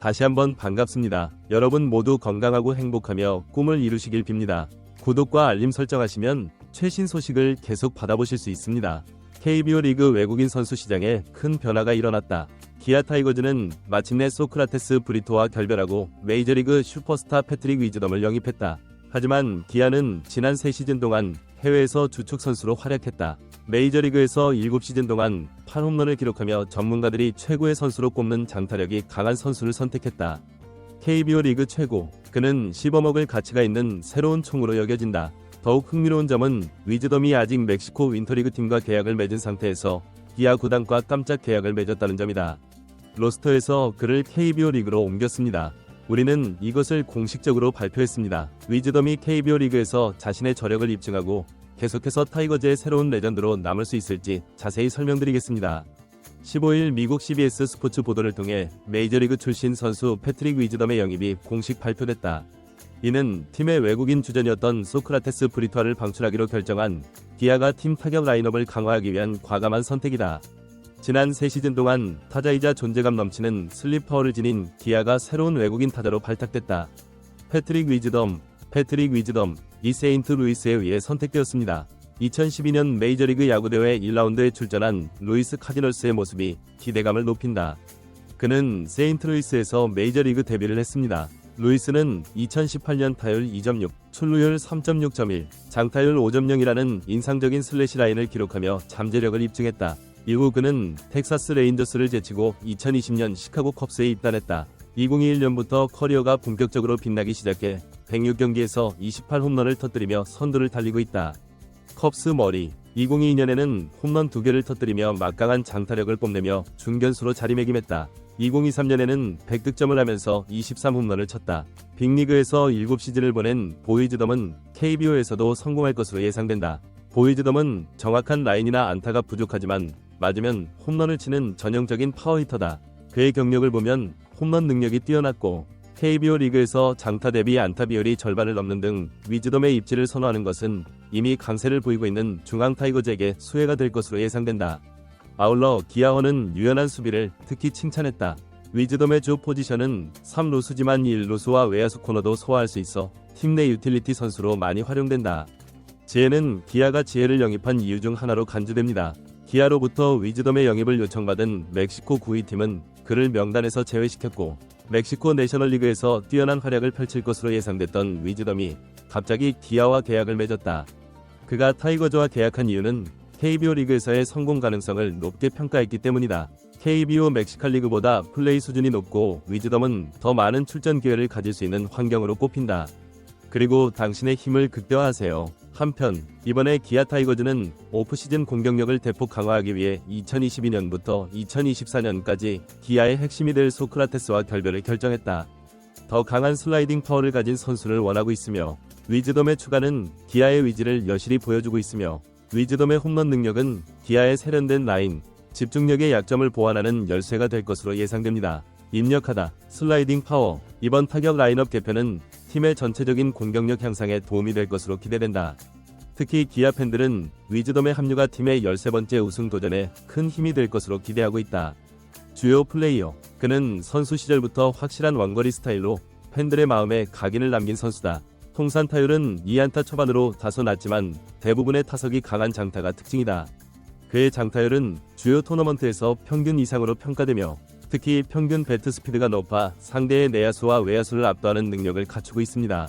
다시 한번 반갑습니다. 여러분 모두 건강하고 행복하며 꿈을 이루시길 빕니다. 구독과 알림 설정하시면 최신 소식을 계속 받아보실 수 있습니다. KBO 리그 외국인 선수 시장에 큰 변화가 일어났다. 기아 타이거즈는 마침내 소크라테스 브리토와 결별하고 메이저리그 슈퍼스타 패트릭 위즈덤을 영입했다. 하지만 기아는 지난 3시즌 동안 해외에서 주축 선수로 활약했다. 메이저리그에서 7시즌 동안 8홈런을 기록하며 전문가들이 최고의 선수로 꼽는 장타력이 강한 선수를 선택했다. KBO 리그 최고, 그는 시범억을 가치가 있는 새로운 총으로 여겨진다. 더욱 흥미로운 점은 위즈덤이 아직 멕시코 윈터리그 팀과 계약을 맺은 상태에서 기아 구단과 깜짝 계약을 맺었다는 점이다. 로스터에서 그를 KBO 리그로 옮겼습니다. 우리는 이것을 공식적으로 발표했습니다. 위즈덤이 KBO 리그에서 자신의 저력을 입증하고 계속해서 타이거즈의 새로운 레전드로 남을 수 있을지 자세히 설명드리겠습니다. 15일 미국 CBS 스포츠 보도를 통해 메이저리그 출신 선수 패트릭 위즈덤의 영입이 공식 발표됐다. 이는 팀의 외국인 주전이었던 소크라테스 브리토아를 방출하기로 결정한 기아가 팀 타격 라인업을 강화하기 위한 과감한 선택이다. 지난 3시즌 동안 타자이자 존재감 넘치는 슬립 파워를 지닌 기아가 새로운 외국인 타자로 발탁됐다. 패트릭 위즈덤, 이 세인트루이스에 의해 선택되었습니다. 2012년 메이저리그 야구대회 1라운드에 출전한 루이스 카디널스의 모습이 기대감을 높인다. 그는 세인트루이스에서 메이저리그 데뷔를 했습니다. 루이스는 2018년 타율 2.6, 출루율 3.6.1, 장타율 5.0이라는 인상적인 슬래시 라인을 기록하며 잠재력을 입증했다. 이후 그는 텍사스 레인저스를 제치고 2020년 시카고 컵스에 입단했다. 2021년부터 커리어가 본격적으로 빛나기 시작해 106경기에서 28홈런을 터뜨리며 선두를 달리고 있다. 컵스 머리, 2022년에는 홈런 2개를 터뜨리며 막강한 장타력을 뽐내며 중견수로 자리매김했다. 2023년에는 100득점을 하면서 23홈런을 쳤다. 빅리그에서 7시즌을 보낸 보이즈덤은 KBO에서도 성공할 것으로 예상된다. 보이즈덤은 정확한 라인이나 안타가 부족하지만 맞으면 홈런을 치는 전형적인 파워히터다. 그의 경력을 보면 홈런 능력이 뛰어났고 KBO 리그에서 장타 대비 안타 비율이 절반을 넘는 등 위즈덤의 입지를 선호하는 것은 이미 강세를 보이고 있는 중앙 타이거즈에게 수혜가 될 것으로 예상된다. 아울러 기아원은 유연한 수비를 특히 칭찬했다. 위즈덤의 주 포지션은 3루수지만 1루수와 외야수 코너도 소화할 수 있어 팀 내 유틸리티 선수로 많이 활용된다. 지혜는 기아가 지혜를 영입한 이유 중 하나로 간주됩니다. 기아로부터 위즈덤의 영입을 요청받은 멕시코 9위 팀은 그를 명단에서 제외시켰고 멕시코 내셔널리그에서 뛰어난 활약을 펼칠 것으로 예상됐던 위즈덤이 갑자기 기아와 계약을 맺었다. 그가 타이거즈와 계약한 이유는 KBO 리그에서의 성공 가능성을 높게 평가했기 때문이다. KBO 멕시칸 리그보다 플레이 수준이 높고 위즈덤은 더 많은 출전 기회를 가질 수 있는 환경으로 꼽힌다. 그리고 당신의 힘을 극대화하세요. 한편 이번에 기아 타이거즈는 오프시즌 공격력을 대폭 강화하기 위해 2022년부터 2024년까지 기아의 핵심이 될 소크라테스와 결별을 결정했다. 더 강한 슬라이딩 파워를 가진 선수를 원하고 있으며 위즈덤의 추가는 기아의 위지를 여실히 보여주고 있으며 위즈덤의 홈런 능력은 기아의 세련된 라인, 집중력의 약점을 보완하는 열쇠가 될 것으로 예상됩니다. 입력하다, 슬라이딩 파워, 이번 타격 라인업 개편은 팀의 전체적인 공격력 향상에 도움이 될 것으로 기대된다. 특히 기아 팬들은 위즈덤의 합류가 팀의 13번째 우승 도전에 큰 힘이 될 것으로 기대하고 있다. 주요 플레이어, 그는 선수 시절부터 확실한 원거리 스타일로 팬들의 마음에 각인을 남긴 선수다. 통산 타율은 2안타 초반으로 다소 낮지만 대부분의 타석이 강한 장타가 특징이다. 그의 장타율은 주요 토너먼트에서 평균 이상으로 평가되며 특히 평균 배트 스피드가 높아 상대의 내야수와 외야수를 압도하는 능력을 갖추고 있습니다.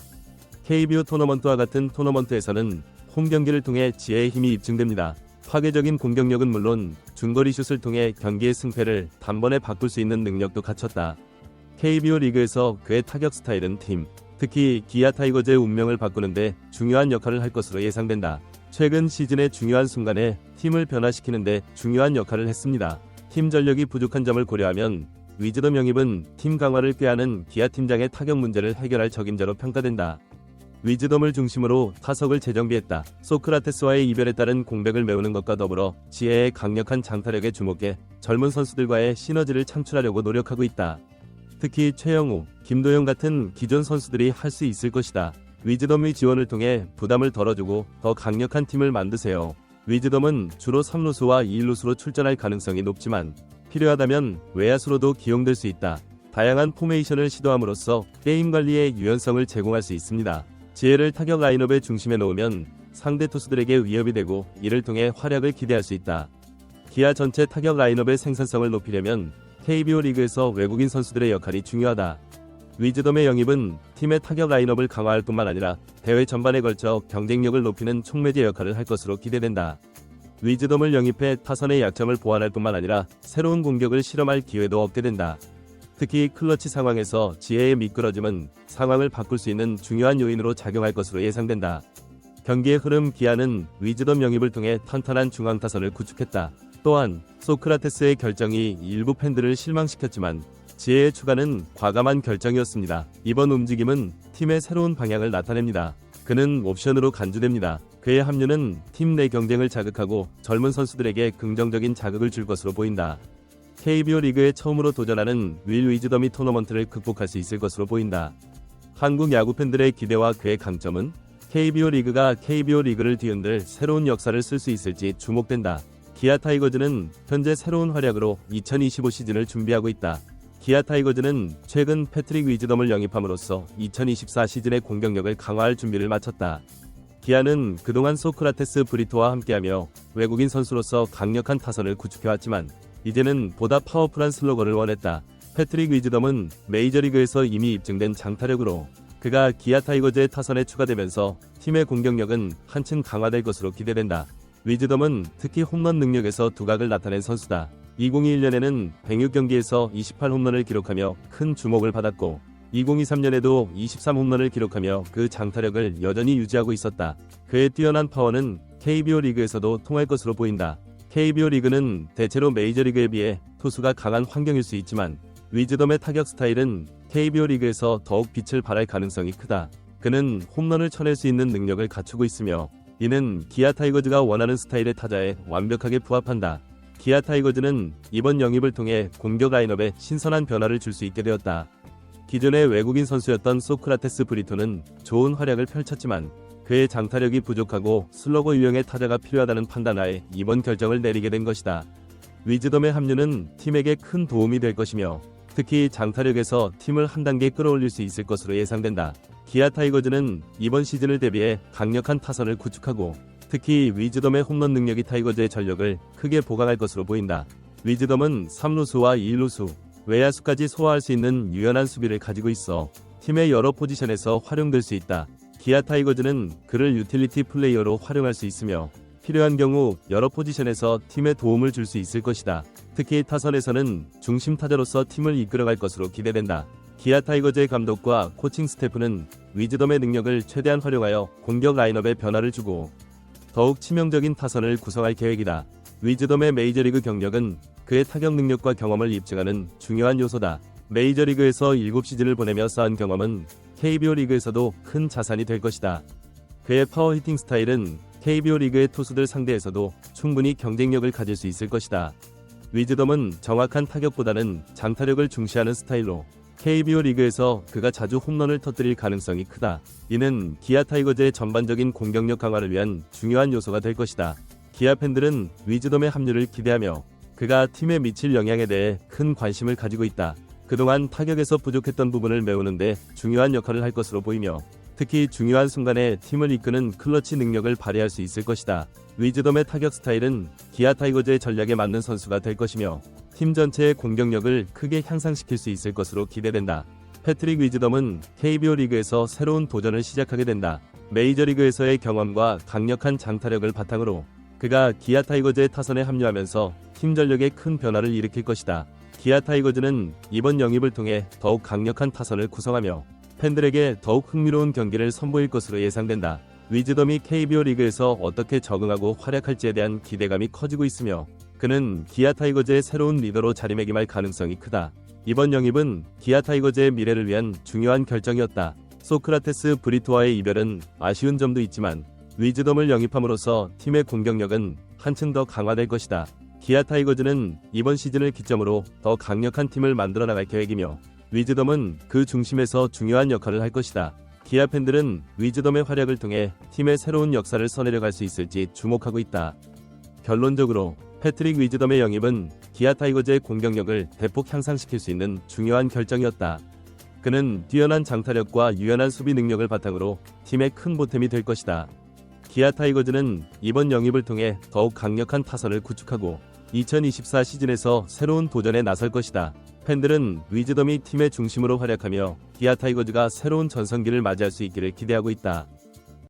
KBO 토너먼트와 같은 토너먼트에서는 홈 경기를 통해 지혜의 힘이 입증됩니다. 파괴적인 공격력은 물론 중거리 슛을 통해 경기의 승패를 단번에 바꿀 수 있는 능력도 갖췄다. KBO 리그에서 그의 타격 스타일은 팀, 특히 기아 타이거즈의 운명을 바꾸는데 중요한 역할을 할 것으로 예상된다. 최근 시즌의 중요한 순간에 팀을 변화시키는데 중요한 역할을 했습니다. 팀 전력이 부족한 점을 고려하면 위즈덤 영입은 팀 강화를 꾀하는 기아 팀장의 타격 문제를 해결할 적임자로 평가된다. 위즈덤을 중심으로 타석을 재정비했다. 소크라테스와의 이별에 따른 공백을 메우는 것과 더불어 지혜의 강력한 장타력에 주목해 젊은 선수들과의 시너지를 창출하려고 노력하고 있다. 특히 최영우, 김도영 같은 기존 선수들이 할 수 있을 것이다. 위즈덤의 지원을 통해 부담을 덜어주고 더 강력한 팀을 만드세요. 위즈덤은 주로 3루수와 2루수로 출전할 가능성이 높지만 필요하다면 외야수로도 기용될 수 있다. 다양한 포메이션을 시도함으로써 게임 관리에 유연성을 제공할 수 있습니다. 지혜를 타격 라인업의 중심에 놓으면 상대 투수들에게 위협이 되고 이를 통해 활약을 기대할 수 있다. 기아 전체 타격 라인업의 생산성을 높이려면 KBO 리그에서 외국인 선수들의 역할이 중요하다. 위즈덤의 영입은 팀의 타격 라인업을 강화할 뿐만 아니라 대회 전반에 걸쳐 경쟁력을 높이는 촉매제 역할을 할 것으로 기대된다. 위즈덤을 영입해 타선의 약점을 보완할 뿐만 아니라 새로운 공격을 실험할 기회도 얻게 된다. 특히 클러치 상황에서 지혜의 미끄러짐은 상황을 바꿀 수 있는 중요한 요인으로 작용할 것으로 예상된다. 경기의 흐름 기아는 위즈덤 영입을 통해 탄탄한 중앙 타선을 구축했다. 또한 소크라테스의 결정이 일부 팬들을 실망시켰지만 지혜의 추가는 과감한 결정이었습니다. 이번 움직임은 팀의 새로운 방향을 나타냅니다. 그는 옵션으로 간주됩니다. 그의 합류는 팀 내 경쟁을 자극하고 젊은 선수들에게 긍정적인 자극을 줄 것으로 보인다. KBO 리그에 처음으로 도전하는 윌 위즈덤이 토너먼트를 극복할 수 있을 것으로 보인다. 한국 야구 팬들의 기대와 그의 강점은 KBO 리그가 KBO 리그를 뒤흔들 새로운 역사를 쓸 수 있을지 주목된다. 기아 타이거즈는 현재 새로운 활약으로 2025 시즌을 준비하고 있다. 기아 타이거즈는 최근 패트릭 위즈덤을 영입함으로써 2024 시즌의 공격력을 강화할 준비를 마쳤다. 기아는 그동안 소크라테스 브리토와 함께하며 외국인 선수로서 강력한 타선을 구축해왔지만 이제는 보다 파워풀한 슬로거를 원했다. 패트릭 위즈덤은 메이저리그에서 이미 입증된 장타력으로 그가 기아 타이거즈의 타선에 추가되면서 팀의 공격력은 한층 강화될 것으로 기대된다. 위즈덤은 특히 홈런 능력에서 두각을 나타낸 선수다. 2021년에는 106경기에서 28홈런을 기록하며 큰 주목을 받았고 2023년에도 23홈런을 기록하며 그 장타력을 여전히 유지하고 있었다. 그의 뛰어난 파워는 KBO 리그에서도 통할 것으로 보인다. KBO 리그는 대체로 메이저리그에 비해 투수가 강한 환경일 수 있지만 위즈덤의 타격 스타일은 KBO 리그에서 더욱 빛을 발할 가능성이 크다. 그는 홈런을 쳐낼 수 있는 능력을 갖추고 있으며 이는 기아 타이거즈가 원하는 스타일의 타자에 완벽하게 부합한다. 기아 타이거즈는 이번 영입을 통해 공격 라인업에 신선한 변화를 줄 수 있게 되었다. 기존의 외국인 선수였던 소크라테스 브리토는 좋은 활약을 펼쳤지만 그의 장타력이 부족하고 슬러거 유형의 타자가 필요하다는 판단하에 이번 결정을 내리게 된 것이다. 위즈덤의 합류는 팀에게 큰 도움이 될 것이며 특히 장타력에서 팀을 한 단계 끌어올릴 수 있을 것으로 예상된다. 기아 타이거즈는 이번 시즌을 대비해 강력한 타선을 구축하고 특히 위즈덤의 홈런 능력이 타이거즈의 전력을 크게 보강할 것으로 보인다. 위즈덤은 3루수와 1루수, 외야수까지 소화할 수 있는 유연한 수비를 가지고 있어 팀의 여러 포지션에서 활용될 수 있다. 기아 타이거즈는 그를 유틸리티 플레이어로 활용할 수 있으며 필요한 경우 여러 포지션에서 팀에 도움을 줄 수 있을 것이다. 특히 타선에서는 중심 타자로서 팀을 이끌어갈 것으로 기대된다. 기아 타이거즈의 감독과 코칭 스태프는 위즈덤의 능력을 최대한 활용하여 공격 라인업에 변화를 주고 더욱 치명적인 타선을 구성할 계획이다. 위즈덤의 메이저리그 경력은 그의 타격 능력과 경험을 입증하는 중요한 요소다. 메이저리그에서 7시즌을 보내며 쌓은 경험은 KBO 리그에서도 큰 자산이 될 것이다. 그의 파워 히팅 스타일은 KBO 리그의 투수들 상대에서도 충분히 경쟁력을 가질 수 있을 것이다. 위즈덤은 정확한 타격보다는 장타력을 중시하는 스타일로 KBO 리그에서 그가 자주 홈런을 터뜨릴 가능성이 크다. 이는 기아 타이거즈의 전반적인 공격력 강화를 위한 중요한 요소가 될 것이다. 기아 팬들은 위즈덤의 합류를 기대하며 그가 팀에 미칠 영향에 대해 큰 관심을 가지고 있다. 그동안 타격에서 부족했던 부분을 메우는데 중요한 역할을 할 것으로 보이며 특히 중요한 순간에 팀을 이끄는 클러치 능력을 발휘할 수 있을 것이다. 위즈덤의 타격 스타일은 기아 타이거즈의 전략에 맞는 선수가 될 것이며 팀 전체의 공격력을 크게 향상시킬 수 있을 것으로 기대된다. 패트릭 위즈덤은 KBO 리그에서 새로운 도전을 시작하게 된다. 메이저리그에서의 경험과 강력한 장타력을 바탕으로 그가 기아 타이거즈의 타선에 합류하면서 팀 전력에 큰 변화를 일으킬 것이다. 기아 타이거즈는 이번 영입을 통해 더욱 강력한 타선을 구성하며 팬들에게 더욱 흥미로운 경기를 선보일 것으로 예상된다. 위즈덤이 KBO 리그에서 어떻게 적응하고 활약할지에 대한 기대감이 커지고 있으며 그는 기아 타이거즈의 새로운 리더로 자리매김할 가능성이 크다. 이번 영입은 기아 타이거즈의 미래를 위한 중요한 결정이었다. 소크라테스 브리토와의 이별은 아쉬운 점도 있지만 위즈덤을 영입함으로써 팀의 공격력은 한층 더 강화될 것이다. 기아 타이거즈는 이번 시즌을 기점으로 더 강력한 팀을 만들어 나갈 계획이며 위즈덤은 그 중심에서 중요한 역할을 할 것이다. 기아 팬들은 위즈덤의 활약을 통해 팀의 새로운 역사를 써내려갈 수 있을지 주목하고 있다. 결론적으로 패트릭 위즈덤의 영입은 기아 타이거즈의 공격력을 대폭 향상시킬 수 있는 중요한 결정이었다. 그는 뛰어난 장타력과 유연한 수비 능력을 바탕으로 팀의 큰 보탬이 될 것이다. 기아 타이거즈는 이번 영입을 통해 더욱 강력한 타선을 구축하고 2024 시즌에서 새로운 도전에 나설 것이다. 팬들은 위즈덤이 팀의 중심으로 활약하며 기아 타이거즈가 새로운 전성기를 맞이할 수 있기를 기대하고 있다.